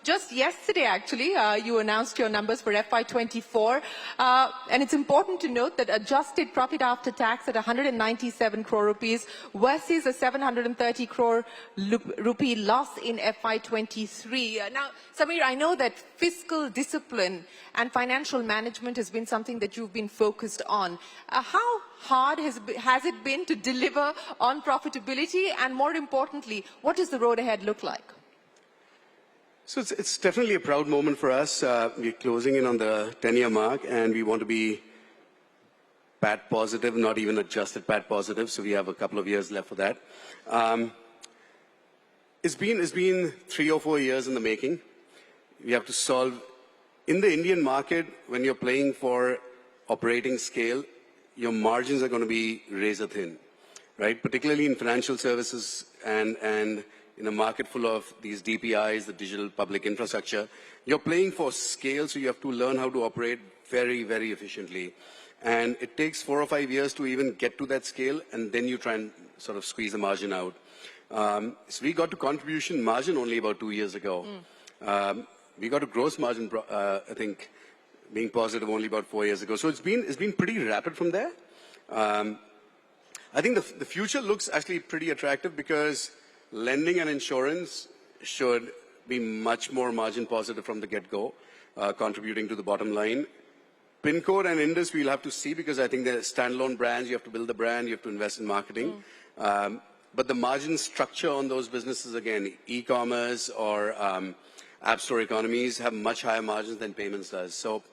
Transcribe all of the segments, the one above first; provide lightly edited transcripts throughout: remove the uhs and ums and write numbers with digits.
Just yesterday, actually, you announced your numbers for FY24, and it's important to note that adjusted profit after tax at 197 crore rupees versus a 730 crore rupee loss in FY23. Now, Samir, I know that fiscal discipline and financial management has been something that you've been focused on. How hard has it been to deliver on profitability, and more importantly, what does the road ahead look like? So it's definitely a proud moment for us. We're closing in on the 10-year mark, and we want to be PAT positive, not even adjusted PAT positive. So we have a couple of years left for that. It's been 3 or 4 years in the making. We have to solve in the Indian market. When you're playing for operating scale, your margins are going to be razor thin, right? Particularly in financial services and in a market full of these DPIs, the digital public infrastructure, you're playing for scale, so you have to learn how to operate very, very efficiently. And it takes 4 or 5 years to even get to that scale, and then you try and sort of squeeze the margin out. So we got to contribution margin only about 2 years ago. We got to gross margin, I think, being positive only about 4 years ago. So it's been pretty rapid from there. I think the future looks actually pretty attractive because lending and insurance should be much more margin positive from the get-go, contributing to the bottom line. PIN code and Indus we'll have to see, because I think they're standalone brands. You have to build the brand, you have to invest in marketing. But the margin structure on those businesses, again, e-commerce or app store economies have much higher margins than payments does. So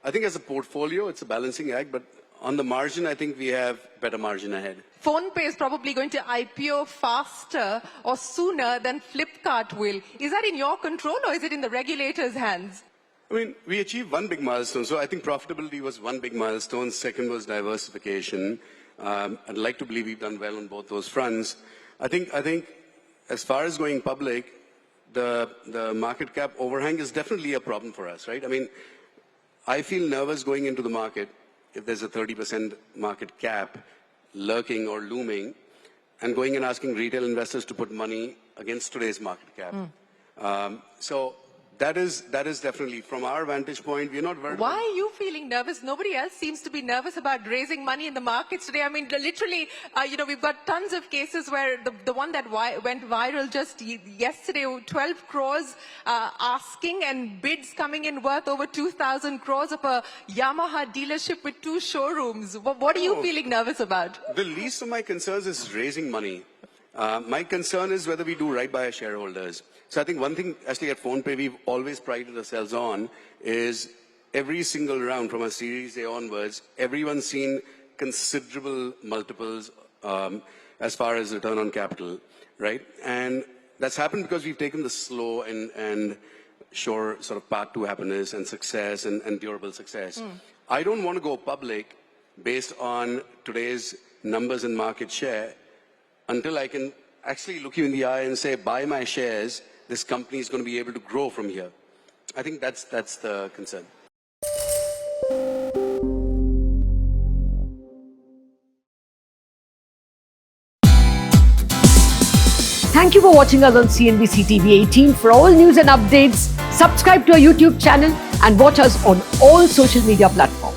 I think as a portfolio, it's a balancing act, but on the margin, I think we have better margin ahead. PhonePe is probably going to IPO faster or sooner than Flipkart will. Is that in your control, or is it in the regulator's hands? I mean, we achieved one big milestone. So I think profitability was one big milestone. Second was diversification. I'd like to believe we've done well on both those fronts. I think as far as going public, the market cap overhang is definitely a problem for us, right? I mean, I feel nervous going into the market if there's a 30% market cap lurking or looming, and going and asking retail investors to put money against today's market cap. So that is definitely, from our vantage point, we're not very... Why are you feeling nervous? Nobody else seems to be nervous about raising money in the markets today. I mean, literally, we've got tons of cases where the one that went viral just yesterday, 12 crores asking, and bids coming in worth over 2,000 crores of a Yamaha dealership with 2 showrooms. What are you feeling nervous about? The least of my concerns is raising money. My concern is whether we do right by our shareholders. So I think one thing, actually, at PhonePe, we've always prided ourselves on is every single round from a Series A onwards, everyone's seen considerable multiples as far as return on capital, right? And that's happened because we've taken the slow and sure sort of path to happiness and success and durable success. I don't want to go public based on today's numbers and market share until I can actually look you in the eye and say, buy my shares, this company is going to be able to grow from here. I think that's the concern. Thank you for watching us on CNBC TV 18. For all news and updates, subscribe to our YouTube channel and watch us on all social media platforms.